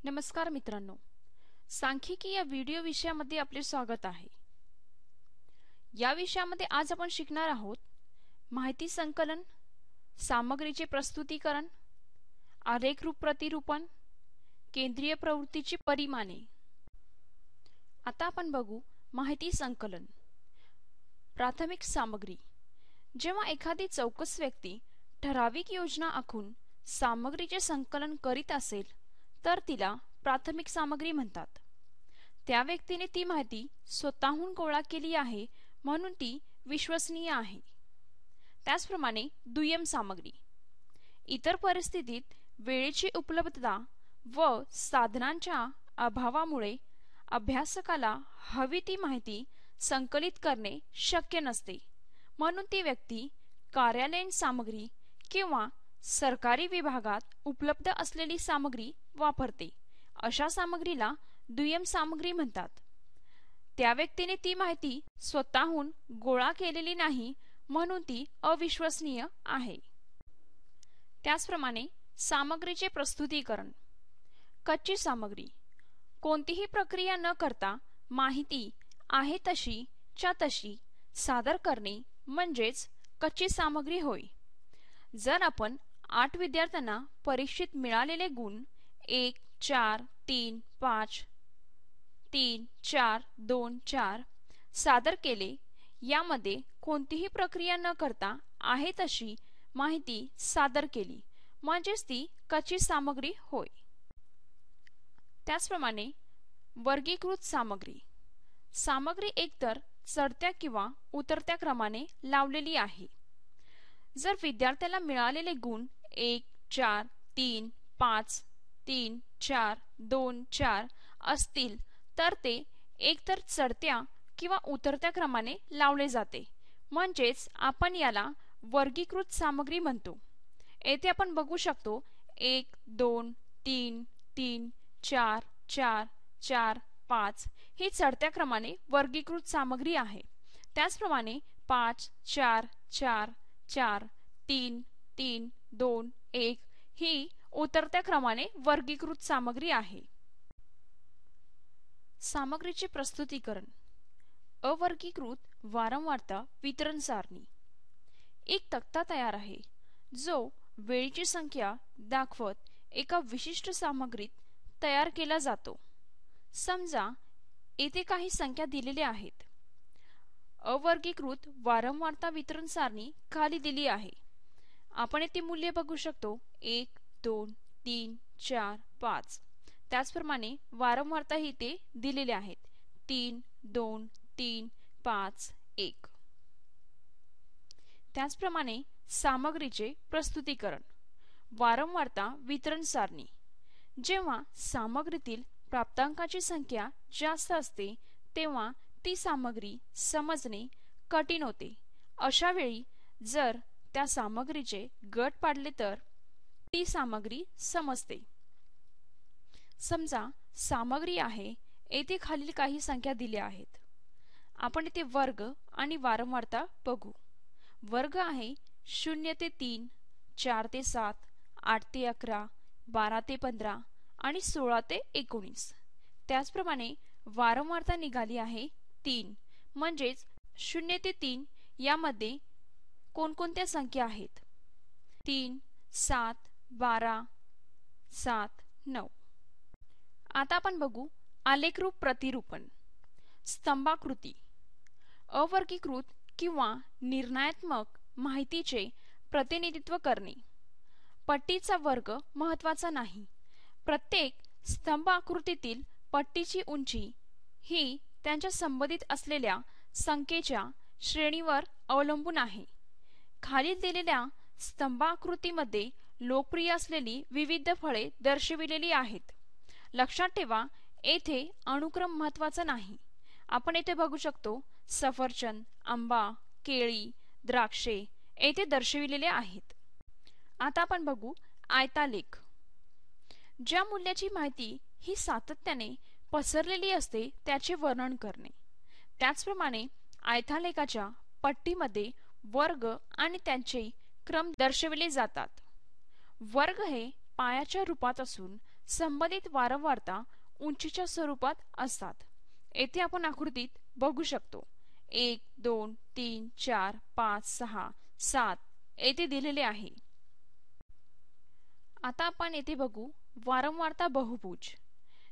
नमस्कार मित्रांनो, सांख्यिकी या व्हिडिओ विषयामध्ये आपले स्वागत आहे। या विषयामध्ये आज आपण शिकणार आहोत माहिती संकलन, सामग्रीचे प्रस्तुतीकरण, आलेखरूप प्रतिरूपण, केंद्रीय प्रवृत्तीची परिमाणे। आता आपण बघू माहिती संकलन। प्राथमिक सामग्री। जेव्हा एखादी चौकस व्यक्ती ठराविक योजना आखून सामग्रीचे संकलन करीत असेल तर तिला प्राथमिक सामग्री म्हणतात। त्या व्यक्तीने ती माहिती स्वतःहून गोळा केली आहे म्हणून ती विश्वसनीय आहे। त्याचप्रमाणे दुय्यम सामग्री। इतर परिस्थितीत वेळेची उपलब्धता व साधनांच्या अभावामुळे अभ्यासकाला हवी ती माहिती संकलित करणे शक्य नसते, म्हणून ती व्यक्ती कार्यालयीन सामग्री किंवा सरकारी विभागात उपलब्ध असलेली सामग्री वापरते। अशा सामग्रीला दुय्यम सामग्री म्हणतात। त्या व्यक्तीने ती माहिती स्वतःहून गोळा केलेली नाही म्हणून ती अविश्वसनीय आहे। त्याचप्रमाणे सामग्रीचे प्रस्तुतीकरण। कच्ची सामग्री। कोणतीही प्रक्रिया न करता माहिती आहे तशी च्या तशी सादर करणे म्हणजेच कच्ची सामग्री होय। जर आपण 8 विद्यार्थ्यांना परीक्षेत मिळालेले गुण 1 4 3 5 3 4 2 4 सादर केले, यामध्ये कोणतीही प्रक्रिया न करता आहे तशी माहिती सादर केली म्हणजेच ती कच्ची सामग्री होय। त्याचप्रमाणे वर्गीकृत सामग्री। सामग्री एकतर चढत्या किंवा उतरत्या क्रमाने लावलेली आहे। जर विद्यार्थ्याला मिळालेले गुण 1 4 3 5 3 4 2 4 असतील तर ते एकतर चढत्या किंवा उतरत्या क्रमाने लावले जाते, म्हणजेच आपण याला वर्गीकृत सामग्री म्हणतो। येथे आपण बघू शकतो 1 2 3 3 4 4 4 5 ही चढत्या क्रमाने वर्गीकृत सामग्री आहे। त्याचप्रमाणे 5 4 4 4 3 3 2 1 ही उतरत्या क्रमाने वर्गीकृत सामग्री आहे। सामग्रीचे प्रस्तुतीकरण। अवर्गीकृत वारंवारता वितरण सारणी। एक तक्ता तयार आहे जो वेळेची संख्या दाखवत एका विशिष्ट सामग्रीत तयार केला जातो। समजा येथे काही संख्या दिलेल्या आहेत। अवर्गीकृत वारंवारता वितरण सारणी खाली दिली आहे। आपण येथे मूल्य बघू शकतो 1 2 3 4 5। त्याचप्रमाणे वारंवारता ही ते दिलेले आहेत 3 2 3 5 1। त्याचप्रमाणे सामग्रीचे प्रस्तुतीकरण। वारंवारता वितरण सारणी। जेव्हा सामग्रीतील प्राप्तांकाची संख्या जास्त असते तेव्हा ती सामग्री समजणे कठीण होते। अशा वेळी जर त्या सामग्रीचे गट पाडले तर ती सामग्री समजते। समजा सामग्री आहे, येथे खालील काही संख्या दिल्या आहेत। आपण इथे वर्ग आणि वारंवारता बघू। वर्ग आहे 0 ते 3 4 ते 7 8 ते 11 12 ते 15 आणि 16 ते 19। त्याचप्रमाणे वारंवारता निघाली आहे 3, म्हणजेच 0 ते 3 यामध्ये कोणकोणत्या संख्या आहेत 3 7 12 7 9। आता आपण बघू आलेखरूप प्रतिरूपण। स्तंभाकृती। अवर्गीकृत किंवा निर्णयात्मक माहितीचे प्रतिनिधित्व करणे। पट्टीचा वर्ग महत्त्वाचा नाही। प्रत्येक स्तंभ आकृतीतील पट्टीची उंची ही त्यांच्या संबंधित असलेल्या संख्येच्या श्रेणीवर अवलंबून आहे। खालील दिलेल्या स्तंभाकृतीमध्ये लोकप्रिय असलेली विविध फळे दर्शविलेली आहेत। लक्षात ठेवा, येथे अनुक्रम महत्त्वाचा नाही। आपण येथे बघू शकतो सफरचंद, आंबा, केळी, द्राक्षे येथे दर्शविलेले आहेत। आता आपण बघू आयतालेख। ज्या मूल्याची माहिती ही सातत्याने पसरलेली असते त्याचे वर्णन करणे। त्याचप्रमाणे आयतालेखाच्या पट्टीमध्ये वर्ग आणि त्यांचे क्रम दर्शविले जातात। वर्ग हे पायाच्या रूपात असून संबंधित वारंवारता उंचीच्या स्वरूपात असतात. येथे आपण आकृतीत बघू शकतो 1 2 3 4 5 6 7 येथे दिलेले आहे. आता आपण येथे बघू वारंवारता बहुभुज.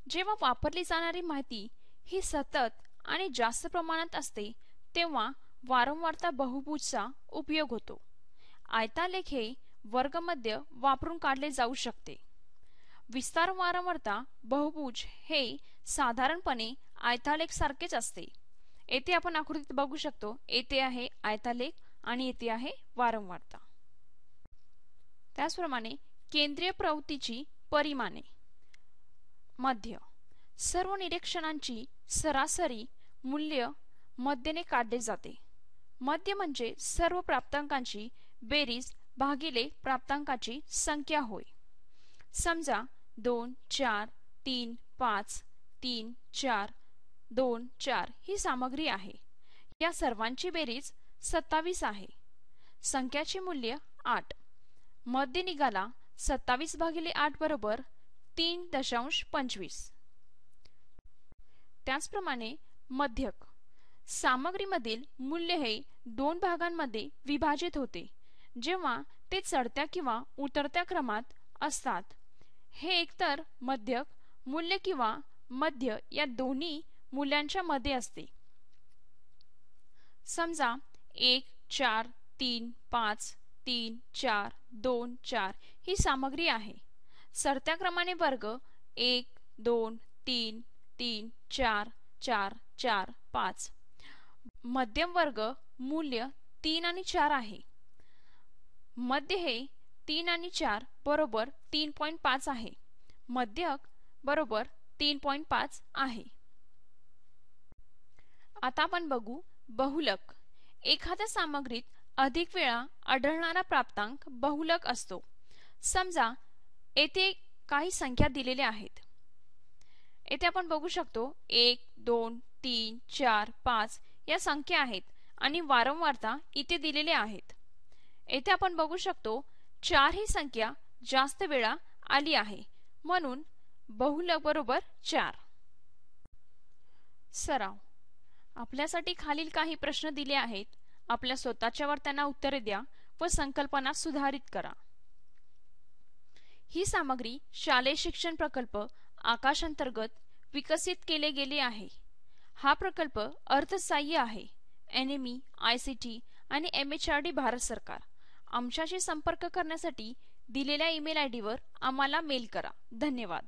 जेव्हा वापरली जाणारी माहिती ही सतत आणि जास्त प्रमाणात असते तेव्हा वारंवारता बहुभुजचा उपयोग होतो. आयतालेख हे वर्गमध्य वापरून काढले जाऊ शकते. विस्तार वारंवारता बहुभुज हे साधारणपणे आयतालेख सारखेच असते. येथे आपण आकृतीत बघू शकतो येथे आहे आयतालेख आणि येथे आहे वारंवारता. त्याचप्रमाणे केंद्रीय प्रवृत्तीची परिमाणे. मध्य सर्व निरीक्षणांची सरासरी मूल्य मध्यने काढले जाते. मध्य म्हणजे सर्व प्राप्तांकांची बेरीज भागिले प्राप्तांकाची संख्या होय. समजा 2 4 3 5 3 4 2 4 ही सामग्री आहे. या सर्वांची बेरीज 27 आहे. संख्याचे मूल्य 8. मध्य निघाला 27 भागिले 8 बरोबर 3.25. त्याचप्रमाणे मध्यक सामग्रीमधील मूल्य हे 2 भागांमध्ये विभाजित होते जेव्हा ते चढत्या किंवा उतरत्या क्रमात असतात. हे एकतर मध्यक मूल्य किंवा मध्य या दोन्ही मूल्यांच्या मध्ये असते. समजा 1 4 3 5 3 4 2 4 ही सामग्री आहे. चढत्या क्रमाने वर्ग 1 2 3 3 4 4 4 5. मध्यम वर्ग मूल्य 3 आणि 4 आहे. मध्य हे 3 आणि 4 बरोबर 3.5 आहे. मध्यक बरोबर 3.5 आहे. आता आपण बघू बहुलक. एखाद्या सामग्रीत अधिक वेळा आढळणारा प्राप्तांक बहुलक असतो. समजा येथे काही संख्या दिलेल्या आहेत. येथे आपण बघू शकतो 1 2 3 4 5 या संख्या आहेत आणि वारंवारता इथे दिलेल्या आहेत. येथे आपण बघू शकतो 4 ही संख्या जास्त वेळा आली आहे म्हणून बहुलक बरोबर 4. सराव. आपल्यासाठी खालील काही प्रश्न दिले आहेत. आपल्या स्वतःच्यावर त्यांना उत्तरे द्या व संकल्पना सुधारित करा. ही सामग्री शालेय शिक्षण प्रकल्प आकाश अंतर्गत विकसित केले गेले आहे. हा प्रकल्प अर्थसहाय्य आहे NME, ICT आणि MHRD भारत सरकार. आमच्याशी संपर्क करण्यासाठी दिलेल्या ईमेल ID वर आम्हाला मेल करा. धन्यवाद.